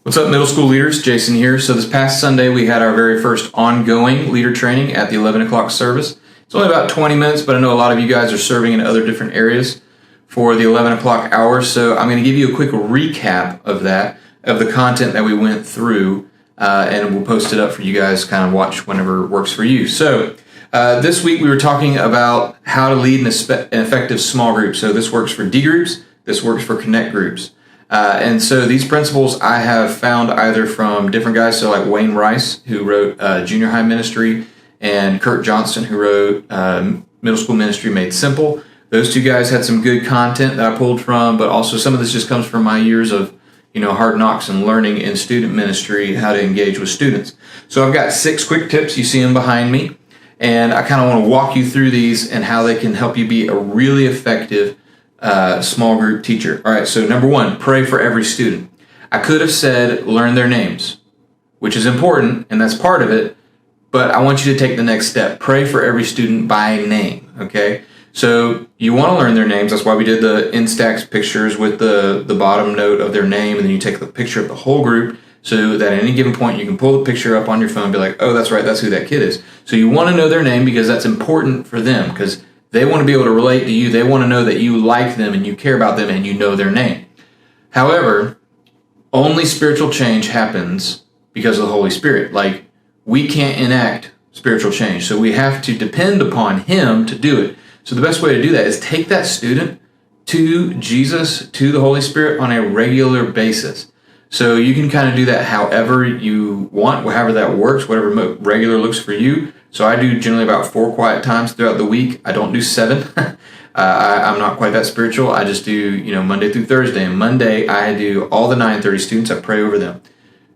What's up, middle school leaders? Jason here. So this past Sunday, we had our very first ongoing leader training at the 11 o'clock service. It's only about 20 minutes, but I know a lot of you guys are serving in other different areas for the 11 o'clock hour. So I'm going to give you a quick recap of that, of the content that we went through, and we'll post it up for you guys to kind of watch whenever it works for you. So this week we were talking about how to lead an effective small group. So this works for D groups, this works for connect groups. And so these principles I have found either from different guys, so like Wayne Rice, who wrote Junior High Ministry, and Kurt Johnston, who wrote Middle School Ministry Made Simple. Those two guys had some good content that I pulled from, but also some of this just comes from my years of, hard knocks and learning in student ministry, how to engage with students. So I've got 6 quick tips. You see them behind me, and I kind of want to walk you through these and how they can help you be a really effective small group teacher. All right, so number 1, pray for every student. I could have said learn their names, which is important, and that's part of it, but I want you to take the next step. Pray for every student by name, okay? So you want to learn their names. That's why we did the Instax pictures with the bottom note of their name, and then you take the picture of the whole group so that at any given point you can pull the picture up on your phone and be like, oh, that's right, that's who that kid is. So you want to know their name because that's important for them, because they want to be able to relate to you. They want to know that you like them and you care about them and you know their name. However, only spiritual change happens because of the Holy Spirit. Like, we can't enact spiritual change, so we have to depend upon Him to do it. So the best way to do that is take that student to Jesus, to the Holy Spirit on a regular basis. So you can kind of do that however you want, however that works, whatever regular looks for you. So I do generally about 4 quiet times throughout the week. I don't do 7. I'm not quite that spiritual. I just do, Monday through Thursday. And Monday, I do all the 9:30 students. I pray over them.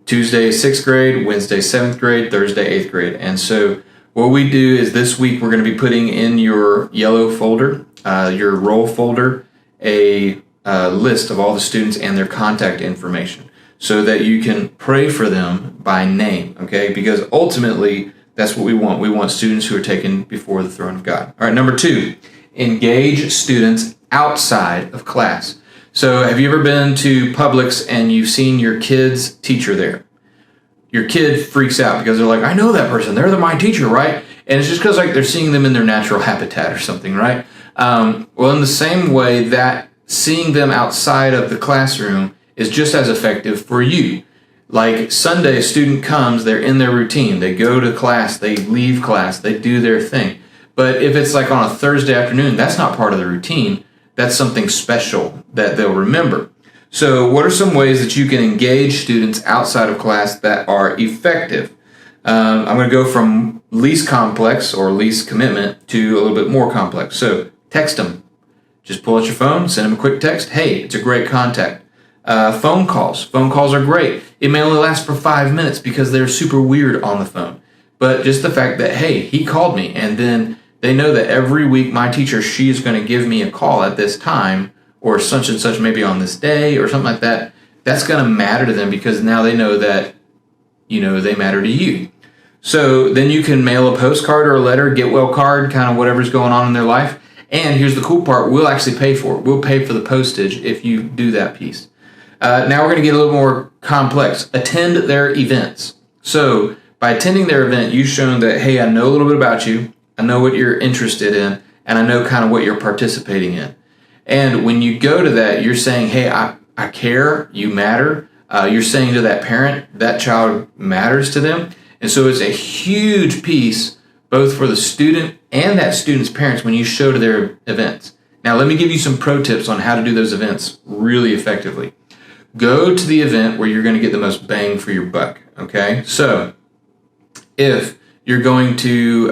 Tuesday, 6th grade. Wednesday, 7th grade. Thursday, 8th grade. And so what we do is this week we're going to be putting in your yellow folder, your roll folder, a list of all the students and their contact information so that you can pray for them by name, okay? Because ultimately, that's what we want. We want students who are taken before the throne of God. All right, number 2, engage students outside of class. So have you ever been to Publix and you've seen your kid's teacher there? Your kid freaks out because they're like, I know that person. They're my teacher, right? And it's just because they're seeing them in their natural habitat or something, right? Well, in the same way, that seeing them outside of the classroom is just as effective for you. Like Sunday, a student comes, they're in their routine. They go to class, they leave class, they do their thing. But if it's like on a Thursday afternoon, that's not part of the routine. That's something special that they'll remember. So what are some ways that you can engage students outside of class that are effective? I'm going to go from least complex or least commitment to a little bit more complex. So text them. Just pull out your phone, send them a quick text. Hey, it's a great contact. Phone calls. Phone calls are great. It may only last for 5 minutes because they're super weird on the phone. But just the fact that, hey, he called me, and then they know that every week my teacher, she is going to give me a call at this time, or such and such maybe on this day or something like that, that's going to matter to them because now they know that, they matter to you. So then you can mail a postcard or a letter, get well card, kind of whatever's going on in their life. And here's the cool part, we'll actually pay for it. We'll pay for the postage if you do that piece. Now we're going to get a little more complex. Attend their events. So by attending their event, you've shown that, hey, I know a little bit about you. I know what you're interested in, and I know kind of what you're participating in. And when you go to that, you're saying, hey, I care, you matter. You're saying to that parent, that child matters to them. And so it's a huge piece, both for the student and that student's parents when you show to their events. Now, let me give you some pro tips on how to do those events really effectively. Go to the event where you're going to get the most bang for your buck, okay? So if you're going to,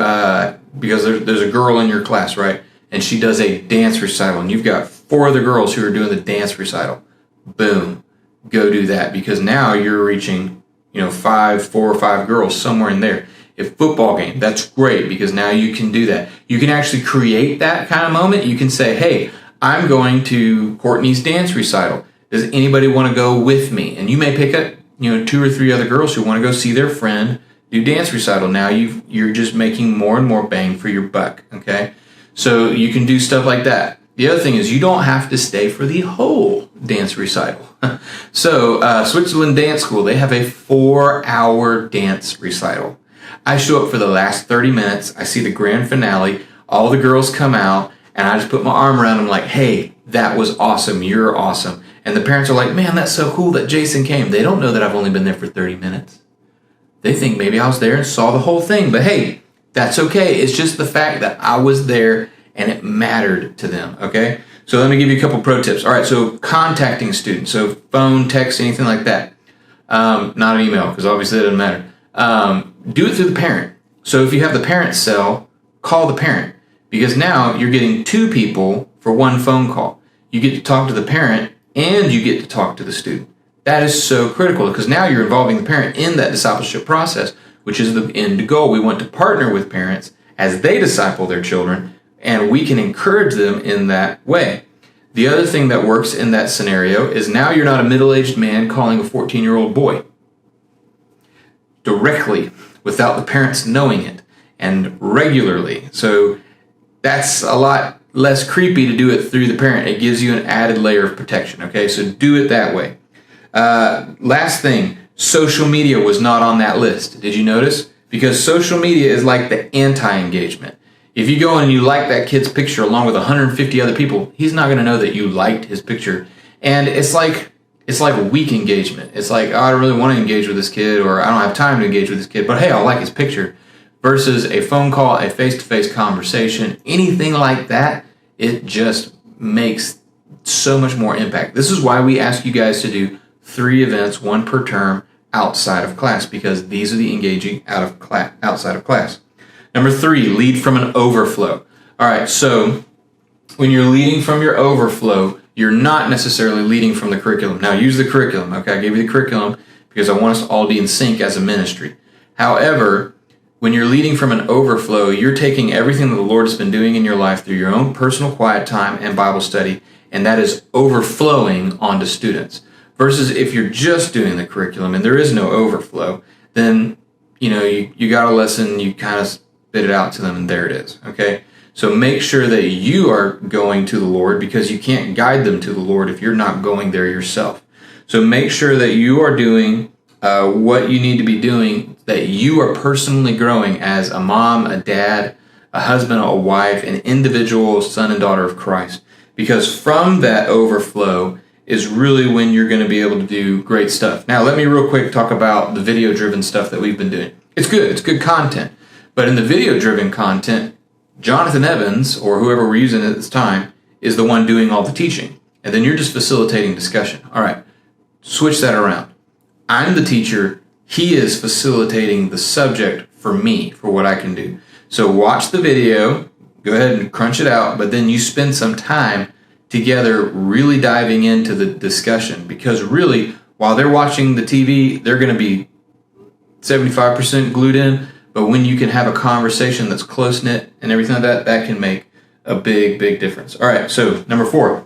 because there's a girl in your class, right? And she does a dance recital, and you've got 4 other girls who are doing the dance recital. Boom. Go do that, because now you're reaching, 4 or 5 girls somewhere in there. If football game, that's great, because now you can do that. You can actually create that kind of moment. You can say, hey, I'm going to Courtney's dance recital. Does anybody want to go with me? And you may pick up, 2 or 3 other girls who want to go see their friend do dance recital. Now you're just making more and more bang for your buck, okay? So you can do stuff like that. The other thing is you don't have to stay for the whole dance recital. So Switzerland Dance School, they have a 4-hour dance recital. I show up for the last 30 minutes. I see the grand finale. All the girls come out, and I just put my arm around them like, hey, that was awesome. You're awesome. And the parents are like, man, that's so cool that Jason came. They don't know that I've only been there for 30 minutes. They think maybe I was there and saw the whole thing. But hey, that's okay. It's just the fact that I was there and it mattered to them, okay? So let me give you a couple pro tips. All right, so contacting students. So phone, text, anything like that. Not an email, because obviously that doesn't matter. Do it through the parent. So if you have the parent cell, call the parent. Because now you're getting 2 people for 1 phone call. You get to talk to the parent and you get to talk to the student. That is so critical because now you're involving the parent in that discipleship process, which is the end goal. We want to partner with parents as they disciple their children, and we can encourage them in that way. The other thing that works in that scenario is now you're not a middle-aged man calling a 14-year-old boy directly without the parents knowing it and regularly. So that's a lot less creepy to do it through the parent. It gives you an added layer of protection, okay? So do it that way. Last thing, social media was not on that list. Did you notice? Because social media is like the anti-engagement. If you go and you like that kid's picture along with 150 other people, he's not going to know that you liked his picture. And it's like weak engagement. It's like, oh, I don't really want to engage with this kid, or I don't have time to engage with this kid, but hey, I like his picture. Versus a phone call, a face-to-face conversation, anything like that, it just makes so much more impact. This is why we ask you guys to do 3 events, 1 per term, outside of class, because these are the engaging outside of class. Number 3, lead from an overflow. All right, so when you're leading from your overflow, you're not necessarily leading from the curriculum. Now, use the curriculum. Okay, I gave you the curriculum because I want us to all be in sync as a ministry. However, when you're leading from an overflow, you're taking everything that the Lord has been doing in your life through your own personal quiet time and Bible study, and that is overflowing onto students. Versus if you're just doing the curriculum and there is no overflow, then you got a lesson, you kind of spit it out to them, and there it is. Okay, so make sure that you are going to the Lord, because you can't guide them to the Lord if you're not going there yourself. So make sure that you are doing what you need to be doing, that you are personally growing as a mom, a dad, a husband, a wife, an individual son and daughter of Christ. Because from that overflow is really when you're going to be able to do great stuff. Now, let me real quick talk about the video-driven stuff that we've been doing. It's good. It's good content. But in the video-driven content, Jonathan Evans, or whoever we're using at this time, is the one doing all the teaching. And then you're just facilitating discussion. All right, switch that around. I'm the teacher. He is facilitating the subject for me, for what I can do. So watch the video, go ahead and crunch it out, but then you spend some time together really diving into the discussion, because really, while they're watching the TV, they're going to be 75% glued in, but when you can have a conversation that's close-knit and everything like that, that can make a big, big difference. All right, so number 4,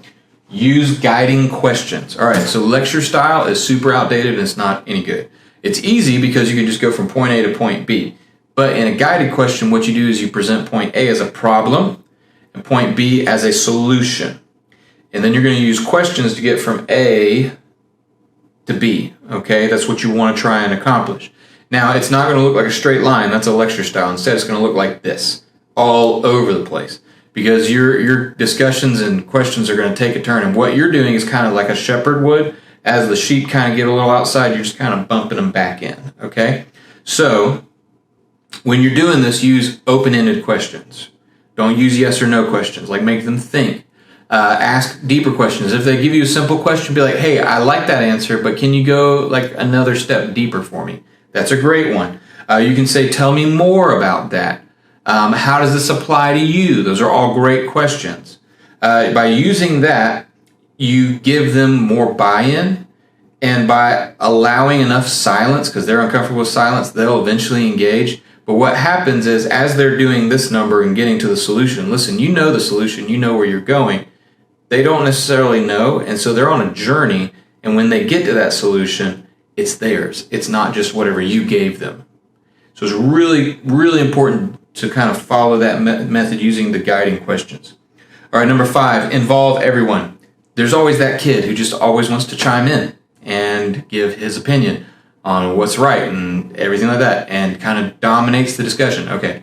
use guiding questions. All right, so lecture style is super outdated and it's not any good. It's easy because you can just go from point A to point B, but in a guided question, what you do is you present point A as a problem and point B as a solution. And then you're going to use questions to get from A to B, okay? That's what you want to try and accomplish. Now, it's not going to look like a straight line. That's a lecture style. Instead, it's going to look like this, all over the place, because your discussions and questions are going to take a turn. And what you're doing is kind of like a shepherd would. As the sheep kind of get a little outside, you're just kind of bumping them back in, okay? So when you're doing this, use open-ended questions. Don't use yes or no questions. Like, make them think. Ask deeper questions. If they give you a simple question, be like, hey, I like that answer, but can you go like another step deeper for me? That's a great one. You can say, tell me more about that. How does this apply to you? Those are all great questions. By using that, you give them more buy-in, and by allowing enough silence, because they're uncomfortable with silence, they'll eventually engage. But what happens is, as they're doing this number and getting to the solution, listen, you know the solution, you know where you're going. They don't necessarily know, and so they're on a journey, and when they get to that solution, it's theirs. It's not just whatever you gave them. So it's really, really important to kind of follow that method using the guiding questions. All right, number 5, involve everyone. There's always that kid who just always wants to chime in and give his opinion on what's right and everything like that, and kind of dominates the discussion. Okay,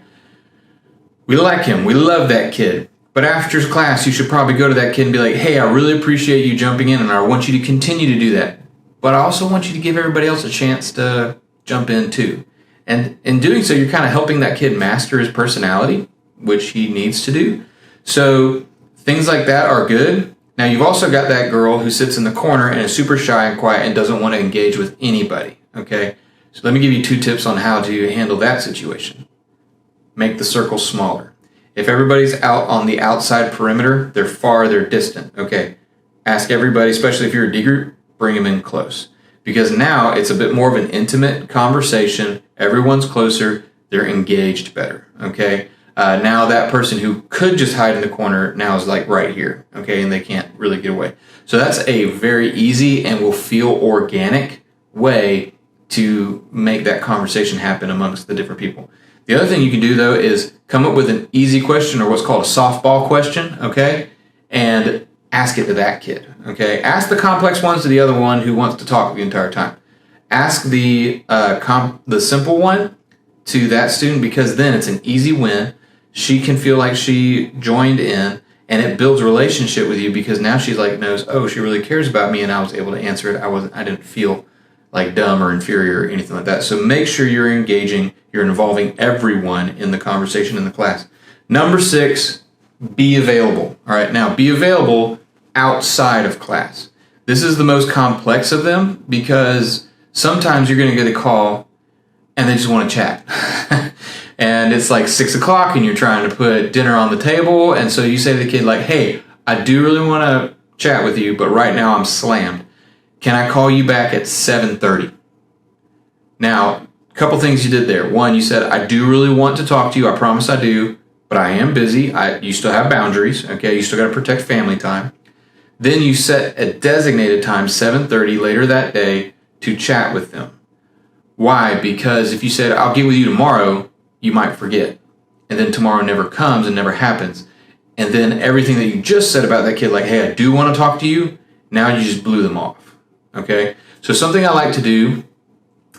we like him. We love that kid. But after class, you should probably go to that kid and be like, hey, I really appreciate you jumping in, and I want you to continue to do that. But I also want you to give everybody else a chance to jump in too. And in doing so, you're kind of helping that kid master his personality, which he needs to do. So things like that are good. Now, you've also got that girl who sits in the corner and is super shy and quiet and doesn't want to engage with anybody, okay? So let me give you 2 tips on how to handle that situation. Make the circle smaller. If everybody's out on the outside perimeter, they're farther distant, okay? Ask everybody, especially if you're a D group, bring them in close. Because now it's a bit more of an intimate conversation. Everyone's closer. They're engaged better, okay? Now that person who could just hide in the corner now is like right here, okay? And they can't really get away. So that's a very easy and will feel organic way to make that conversation happen amongst the different people. The other thing you can do, though, is come up with an easy question, or what's called a softball question, okay? And ask it to that kid, okay? Ask the complex ones to the other one who wants to talk the entire time. Ask the simple one to that student, because then it's an easy win. She can feel like she joined in, and it builds a relationship with you, because now she's like knows, oh, she really cares about me, and I was able to answer it. I didn't feel like dumb or inferior or anything like that. So make sure you're engaging, you're involving everyone in the conversation in the class. Number 6, be available. All right, now be available outside of class. This is the most complex of them, because sometimes you're going to get a call and they just want to chat. And it's like 6 o'clock and you're trying to put dinner on the table. And so you say to the kid like, hey, I do really want to chat with you, but right now I'm slammed. Can I call you back at 7:30? Now, a couple things you did there. One, you said, I do really want to talk to you. I promise I do, but I am busy. You still have boundaries, okay? You still got to protect family time. Then you set a designated time, 7:30 later that day, to chat with them. Why? Because if you said, I'll get with you tomorrow, you might forget. And then tomorrow never comes and never happens. And then everything that you just said about that kid, like, hey, I do want to talk to you, now you just blew them off. Okay? So something I like to do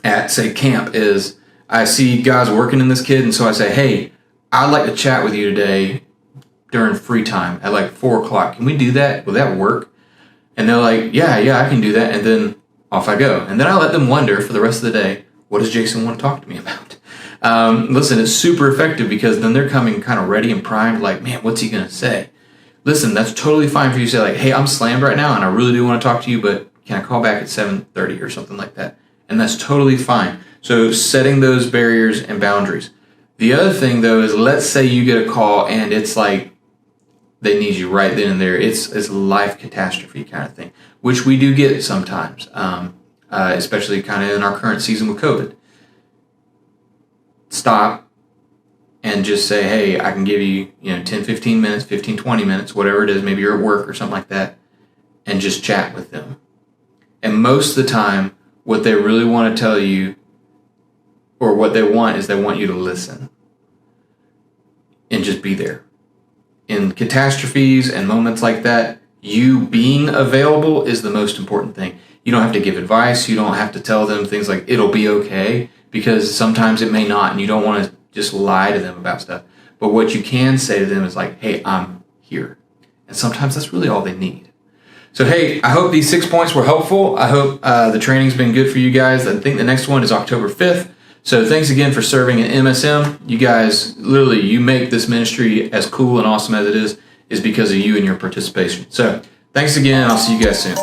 at, say, camp is I see guys working in this kid, and so I say, hey, I'd like to chat with you today during free time at like 4 o'clock. Can we do that? Will that work? And they're like, yeah, I can do that. And then off I go. And then I let them wonder for the rest of the day, what does Jason want to talk to me about? Listen, it's super effective, because then they're coming kind of ready and primed, like, man, what's he going to say? Listen, that's totally fine for you to say, like, hey, I'm slammed right now, and I really do want to talk to you, but can I call back at 7:30 or something like that? And that's totally fine. So setting those barriers and boundaries. The other thing, though, is let's say you get a call, and it's like they need you right then and there. It's a life catastrophe kind of thing, which we do get sometimes, especially kind of in our current season with COVID. Stop and just say, hey, I can give you, 10, 15 minutes, 15, 20 minutes, whatever it is. Maybe you're at work or something like that, and just chat with them. And most of the time, what they really want to tell you, or what they want, is they want you to listen and just be there. In catastrophes and moments like that, you being available is the most important thing. You don't have to give advice. You don't have to tell them things like, it'll be okay, because sometimes it may not, and you don't want to just lie to them about stuff. But what you can say to them is like, hey, I'm here. And sometimes that's really all they need. So, hey, I hope these 6 points were helpful. I hope the training's been good for you guys. I think the next one is October 5th. So thanks again for serving at MSM. You guys, literally, you make this ministry as cool and awesome as it is because of you and your participation. So thanks again, and I'll see you guys soon.